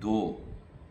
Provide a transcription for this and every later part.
2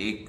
1,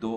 2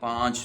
5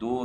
2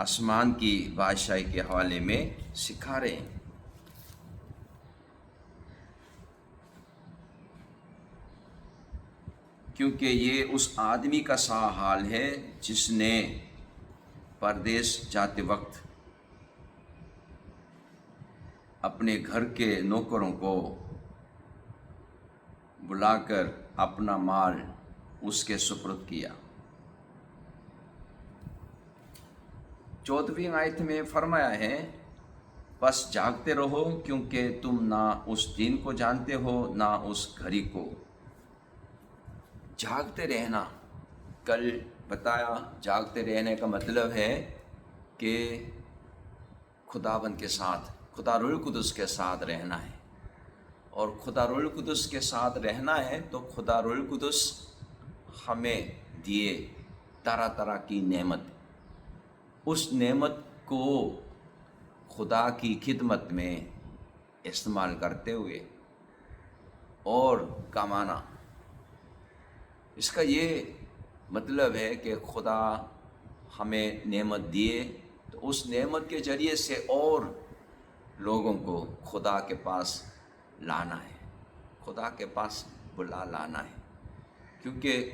آسمان کی بادشاہی کے حوالے میں سکھا رہے ہیں۔ کیونکہ یہ اس آدمی کا سا حال ہے جس نے پردیس جاتے وقت اپنے گھر کے نوکروں کو بلا کر اپنا مال اس کے سپرد کیا۔ 14ویں آیت میں فرمایا ہے، بس جاگتے رہو کیونکہ تم نہ اس دن کو جانتے ہو نہ اس گھڑی کو۔ جاگتے رہنا، کل بتایا، جاگتے رہنے کا مطلب ہے کہ خداوند کے ساتھ، خدا روح القدس کے ساتھ رہنا ہے۔ اور خدا روح القدس کے ساتھ رہنا ہے تو خدا روح القدس ہمیں دیے طرح طرح کی نعمت، اس نعمت کو خدا کی خدمت میں استعمال کرتے ہوئے اور کمانا۔ اس کا یہ مطلب ہے کہ خدا ہمیں نعمت دیے تو اس نعمت کے ذریعے سے اور لوگوں کو خدا کے پاس لانا ہے، خدا کے پاس بلا لانا ہے۔ کیونکہ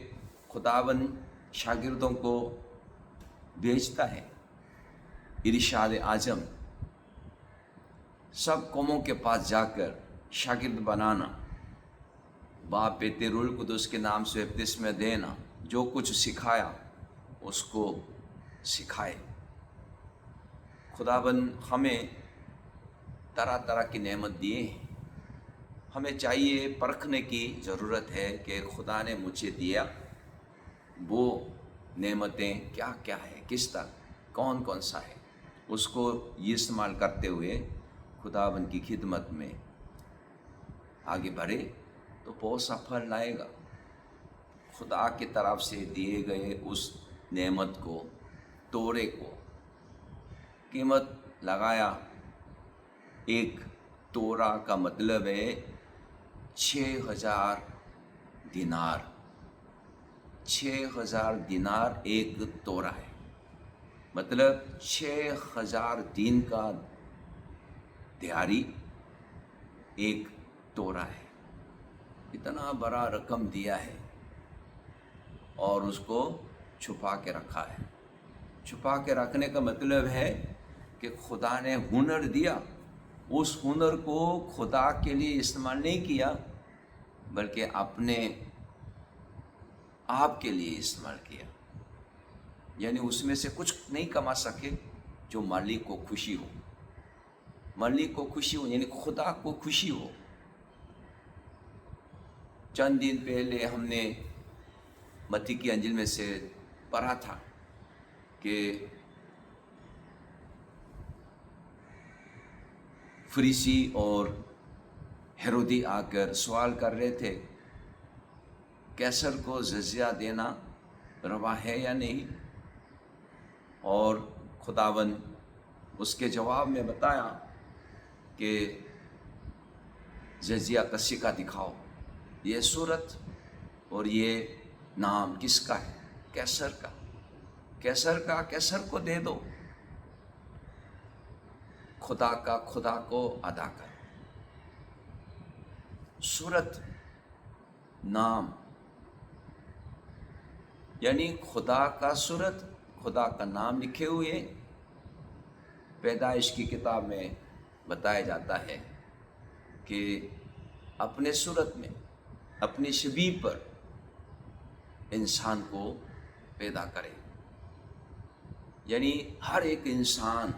خداوند شاگردوں کو بھیجتا ہے، ارشاد اعظم سب قوموں کے پاس جا کر شاگرد بنانا، باپ بیٹے روح القدس کے نام سے بپتسمہ دینا، جو کچھ سکھایا اس کو سکھائے۔ خداوند ہمیں طرح طرح کی نعمت دیے ہیں، ہمیں چاہیے پرکھنے کی ضرورت ہے کہ خدا نے مجھے دیا وہ نعمتیں کیا کیا ہے، کس طرح، کون کون سا ہے، اس کو یہ استعمال کرتے ہوئے خداوند کی خدمت میں آگے بڑھے تو بہت سا پھل لائے گا۔ خدا کی طرف سے دیے گئے اس نعمت کو، تورے کو قیمت لگایا۔ ایک تورا کا مطلب ہے 6000 دینار، 6000 دینار ایک تورا ہے، مطلب 6000 دن کا دیہاری ایک تورا ہے۔ اتنا بڑا رقم دیا ہے اور اس کو چھپا کے رکھا ہے۔ چھپا کے رکھنے کا مطلب ہے کہ خدا نے ہنر دیا، اس ہنر کو خدا کے لیے استعمال نہیں کیا بلکہ اپنے آپ کے لیے استعمال کیا۔ یعنی اس میں سے کچھ نہیں کما سکے جو مالک کو خوشی ہو، مالک کو خوشی ہو، یعنی خدا کو خوشی ہو۔ چند دن پہلے ہم نے متی کی انجیل میں سے پڑھا تھا کہ فریسی اور ہیرودی آ کر سوال کر رہے تھے، کیسر کو جزیہ دینا روا ہے یا نہیں؟ اور خداوند اس کے جواب میں بتایا کہ جزیہ کسی کا دکھاؤ، یہ صورت اور یہ نام کس کا ہے؟ کیسر کا۔ کیسر کا کیسر کو دے دو، خدا کا خدا کو ادا کر۔ صورت، نام، یعنی خدا کا صورت، خدا کا نام لکھے ہوئے پیدائش کی کتاب میں بتایا جاتا ہے کہ اپنے صورت میں، اپنی شبیہ پر انسان کو پیدا کرے۔ یعنی ہر ایک انسان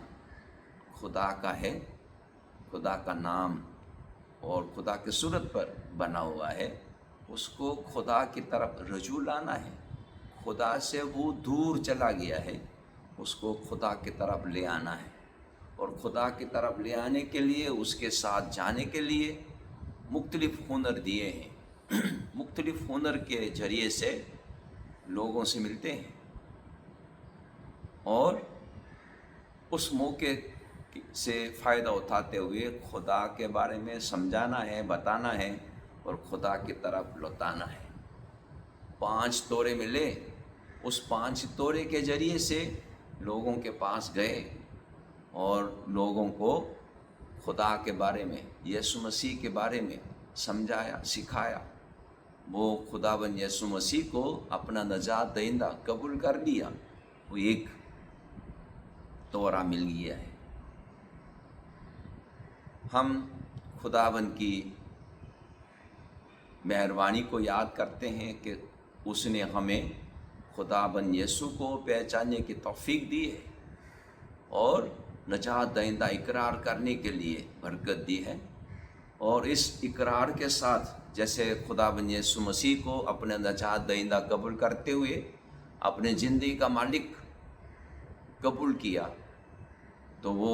خدا کا ہے، خدا کا نام اور خدا کی صورت پر بنا ہوا ہے، اس کو خدا کی طرف رجوع لانا ہے۔ خدا سے وہ دور چلا گیا ہے، اس کو خدا کی طرف لے آنا ہے، اور خدا کی طرف لے آنے کے لیے، اس کے ساتھ جانے کے لیے مختلف ہنر دیے ہیں۔ مختلف ہنر کے ذریعے سے لوگوں سے ملتے ہیں اور اس موقع سے فائدہ اٹھاتے ہوئے خدا کے بارے میں سمجھانا ہے، بتانا ہے اور خدا کی طرف لوٹانا ہے۔ 5 تورے ملے، اس 5 تورے کے ذریعے سے لوگوں کے پاس گئے اور لوگوں کو خدا کے بارے میں، یسوع مسیح کے بارے میں سمجھایا، سکھایا۔ وہ خداوند یسوع مسیح کو اپنا نجات دہندہ قبول کر لیا، وہ ایک تورا مل گیا ہے۔ ہم خداوند کی مہربانی کو یاد کرتے ہیں کہ اس نے ہمیں خداوند یسوع کو پہچاننے کی توفیق دی ہے اور نجات دہندہ اقرار کرنے کے لیے برکت دی ہے۔ اور اس اقرار کے ساتھ جیسے خداوند یسوع مسیح کو اپنے نجات دہندہ قبول کرتے ہوئے اپنے زندگی کا مالک قبول کیا، تو وہ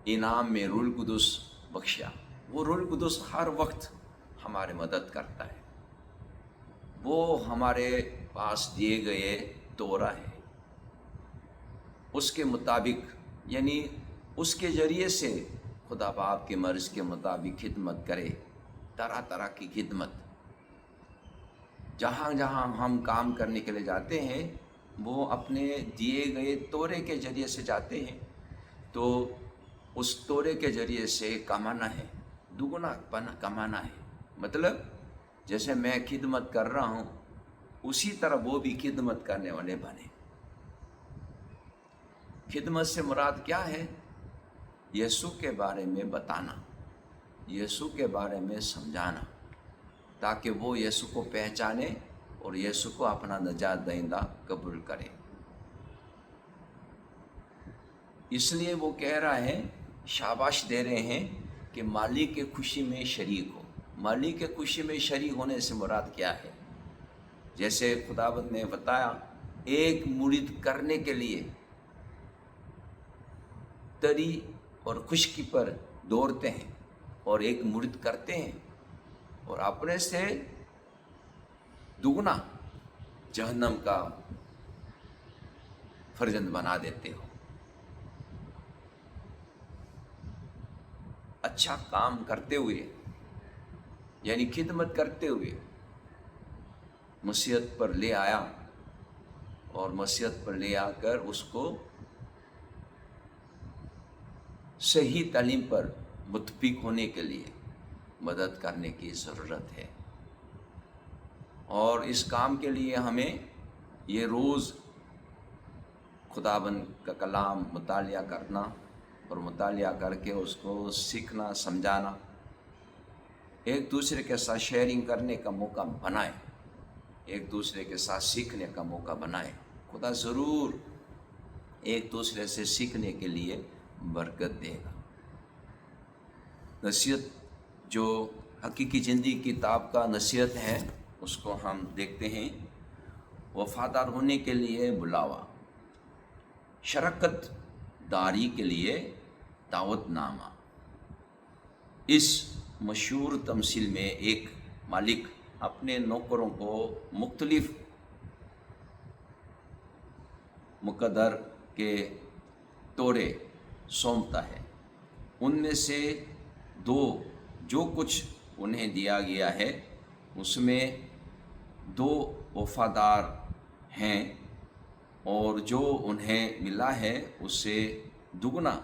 انعام میں روح القدس بخشا۔ وہ روح القدس ہر وقت ہمارے مدد کرتا ہے۔ وہ ہمارے پاس دیے گئے تورا ہے، اس کے مطابق، یعنی اس کے ذریعے سے خدا باپ کے مرض کے مطابق خدمت کرے، طرح طرح کی خدمت۔ جہاں جہاں ہم کام کرنے کے لیے جاتے ہیں وہ اپنے دیے گئے تورے کے ذریعے سے جاتے ہیں، تو اس تورے کے ذریعے سے کمانا ہے، دگنا کمانا ہے۔ مطلب جیسے میں خدمت کر رہا ہوں اسی طرح وہ بھی خدمت کرنے والے بنے۔ خدمت سے مراد کیا ہے؟ یسوع کے بارے میں بتانا، یسوع کے بارے میں سمجھانا، تاکہ وہ یسوع کو پہچانے اور یسوع کو اپنا نجات دہندہ قبول کرے۔ اس لیے وہ کہہ رہا ہے، شاباش دے رہے ہیں کہ مالک کی خوشی میں شریک ہو۔ مالک کی خوشی میں شریک ہونے سے مراد کیا ہے؟ جیسے خداوند نے بتایا، ایک مرید کرنے کے لیے تری اور خشکی پر دوڑتے ہیں، اور ایک مرید کرتے ہیں اور اپنے سے دگنا جہنم کا فرزند بنا دیتے ہو۔ اچھا کام کرتے ہوئے، یعنی خدمت کرتے ہوئے مسیحت پر لے آیا، اور مسیحت پر لے آ کر اس کو صحیح تعلیم پر متفق ہونے کے لیے مدد کرنے کی ضرورت ہے۔ اور اس کام کے لیے ہمیں یہ روز خداوند کا کلام مطالعہ کرنا، اور مطالعہ کر کے اس کو سیکھنا، سمجھانا، ایک دوسرے کے ساتھ شیئرنگ کرنے کا موقع بنائے، ایک دوسرے کے ساتھ سیکھنے کا موقع بنائے۔ خدا ضرور ایک دوسرے سے سیکھنے کے لیے برکت دے گا۔ نصیحت جو حقیقی زندگی کتاب کا نصیحت ہے، اس کو ہم دیکھتے ہیں۔ وفادار ہونے کے لیے بلاوا، شراکت داری کے لیے دعوت نامہ۔ اس مشہور تمثیل میں ایک مالک اپنے نوکروں کو مختلف مقدر کے تورے سونپتا ہے۔ ان میں سے دو جو کچھ انہیں دیا گیا ہے اس میں دو وفادار ہیں، اور جو انہیں ملا ہے اس سے دگنا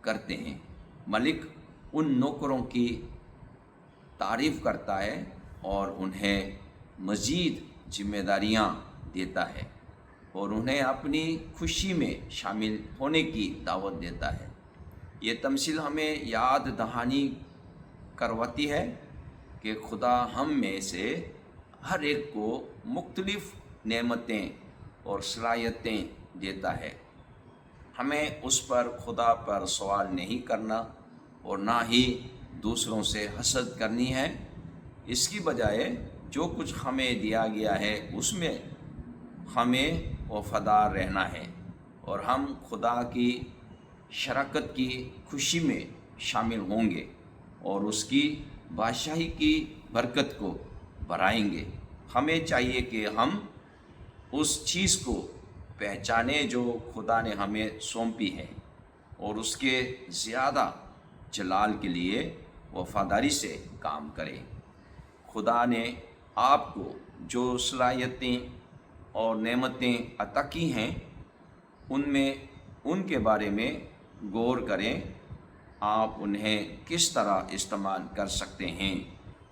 کرتے ہیں۔ مالک ان نوکروں کی تعریف کرتا ہے اور انہیں مزید ذمہ داریاں دیتا ہے، اور انہیں اپنی خوشی میں شامل ہونے کی دعوت دیتا ہے۔ یہ تمثیل ہمیں یاد دہانی کرواتی ہے کہ خدا ہم میں سے ہر ایک کو مختلف نعمتیں اور صلاحیتیں دیتا ہے۔ ہمیں اس پر، خدا پر سوال نہیں کرنا اور نہ ہی دوسروں سے حسد کرنی ہے۔ اس کی بجائے جو کچھ ہمیں دیا گیا ہے اس میں ہمیں وفادار رہنا ہے، اور ہم خدا کی شراکت کی خوشی میں شامل ہوں گے اور اس کی بادشاہی کی برکت کو بڑھائیں گے۔ ہمیں چاہیے کہ ہم اس چیز کو پہچانیں جو خدا نے ہمیں سونپی ہے، اور اس کے زیادہ جلال کے لیے وفاداری سے کام کریں۔ خدا نے آپ کو جو صلاحیتیں اور نعمتیں عطا کی ہیں ان کے بارے میں غور کریں، آپ انہیں کس طرح استعمال کر سکتے ہیں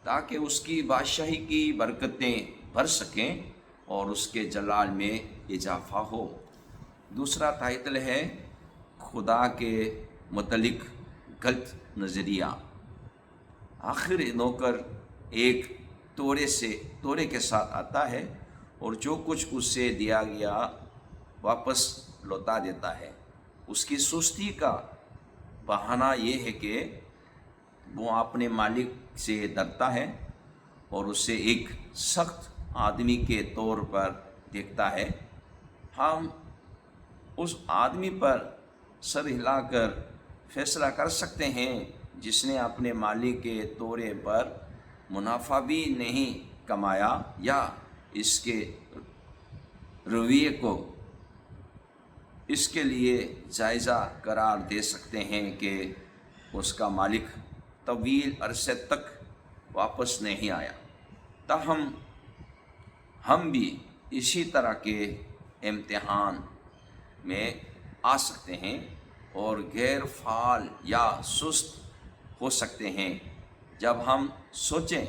تاکہ اس کی بادشاہی کی برکتیں بھر سکیں اور اس کے جلال میں اضافہ ہو۔ دوسرا ٹائٹل ہے خدا کے متعلق غلط نظریہ۔ آخر نوکر ایک تورے کے ساتھ آتا ہے اور جو کچھ اس سے دیا گیا واپس لوٹا دیتا ہے۔ اس کی سستی کا بہانہ یہ ہے کہ وہ اپنے مالک سے ڈرتا ہے اور اسے ایک سخت آدمی کے طور پر دیکھتا ہے۔ ہم اس آدمی پر سر ہلا کر فیصلہ کر سکتے ہیں جس نے اپنے مالک کے دورے پر منافع بھی نہیں کمایا، یا اس کے رویے کو اس کے لیے جائزہ قرار دے سکتے ہیں کہ اس کا مالک طویل عرصے تک واپس نہیں آیا۔ تاہم ہم بھی اسی طرح کے امتحان میں آ سکتے ہیں اور غیر فعال یا سست ہو سکتے ہیں۔ جب ہم سوچیں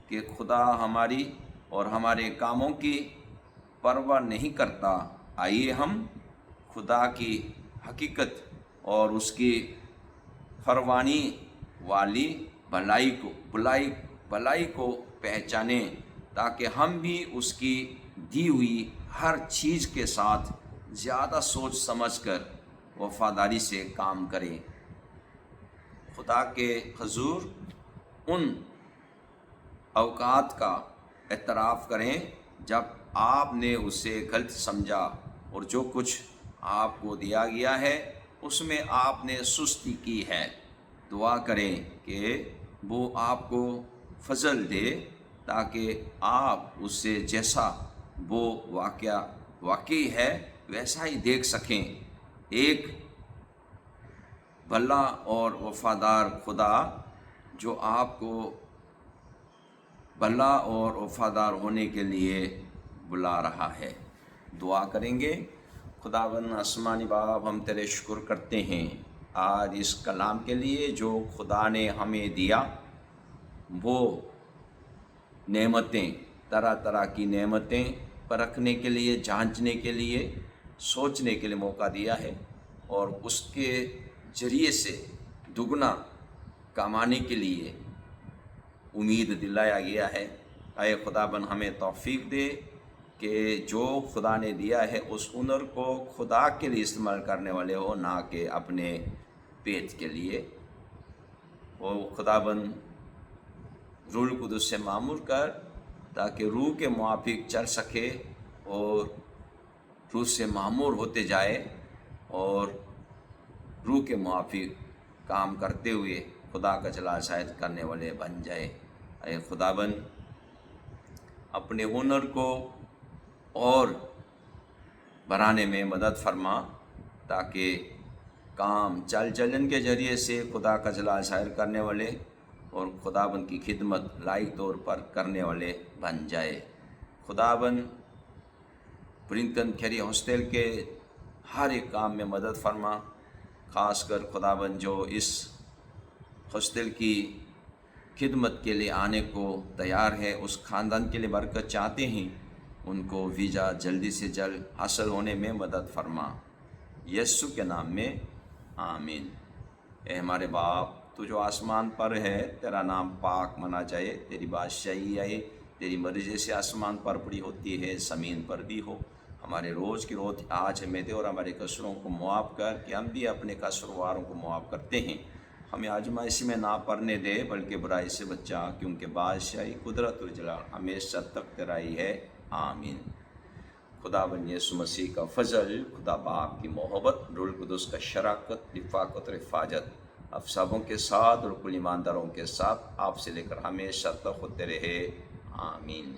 کہ خدا ہماری اور ہمارے کاموں کی پرواہ نہیں کرتا، آئیے ہم خدا کی حقیقت اور اس کی فراوانی والی بھلائی کو پہچانیں تاکہ ہم بھی اس کی دی ہوئی ہر چیز کے ساتھ زیادہ سوچ سمجھ کر وفاداری سے کام کریں۔ خدا کے حضور ان اوقات کا اعتراف کریں جب آپ نے اسے غلط سمجھا اور جو کچھ آپ کو دیا گیا ہے اس میں آپ نے سستی کی ہے۔ دعا کریں کہ وہ آپ کو فضل دے تاکہ آپ اس سے جیسا وہ واقعی ہے ویسا ہی دیکھ سکیں۔ ایک بھلا اور وفادار خدا جو آپ کو بھلا اور وفادار ہونے کے لیے بلا رہا ہے۔ دعا کریں گے۔ خداوند آسمانی باپ، ہم تیرے شکر کرتے ہیں آج اس کلام کے لیے جو خدا نے ہمیں دیا، وہ نعمتیں، طرح طرح کی نعمتیں پرکھنے کے لیے، جانچنے کے لیے، سوچنے کے لیے موقع دیا ہے، اور اس کے ذریعے سے دگنا کمانے کے لیے امید دلایا گیا ہے۔ اے خداوند ہمیں توفیق دے کہ جو خدا نے دیا ہے اس ہنر کو خدا کے لیے استعمال کرنے والے ہو، نہ کہ اپنے پیٹ کے لیے۔ وہ خداوند روح القدس سے معمور کر تاکہ روح کے موافق چل سکے اور روح سے معمور ہوتے جائے اور روح کے موافق کام کرتے ہوئے خدا کا جلال ظاہر کرنے والے بن جائے۔ اے خداوند اپنے ہنر کو اور بڑھانے میں مدد فرما تاکہ کام چل چلن کے ذریعے سے خدا کا جلال ظاہر کرنے والے اور خداوند کی خدمت لائق طور پر کرنے والے بن جائے۔ خداوند برنگٹن کھیری ہاسٹل کے ہر ایک کام میں مدد فرما، خاص کر خداوند جو اس ہاسٹل کی خدمت کے لیے آنے کو تیار ہے، اس خاندان کے لیے برکت چاہتے ہیں، ان کو ویزا جلدی سے جلد حاصل ہونے میں مدد فرما، یسوع کے نام میں آمین۔ اے ہمارے باپ، تو جو آسمان پر ہے، تیرا نام پاک منا جائے، تیری بادشاہی آئے، تیری مرضی سے آسمان پر پوری ہوتی ہے، زمین پر بھی ہو۔ ہمارے روز کی روٹی آج ہمیں دے اور ہمارے قصوروں کو معاف کر کہ ہم بھی اپنے قصورواروں کو معاف کرتے ہیں۔ ہمیں آزمائش میں نہ پڑنے دے بلکہ برائی سے بچا، کیونکہ بادشاہی، قدرت اور جلال ہمیشہ تک تیرا ہی ہے، آمین۔ خداوند یسوع مسیح کا فضل، خدا باپ کی محبت، روح القدس کا شراکت، رفاقت اور حفاظت آپ سبوں کے ساتھ اور کل ایمانداروں کے ساتھ آپ سے لے کر ہمیشہ تک ہوتے رہے، آمین۔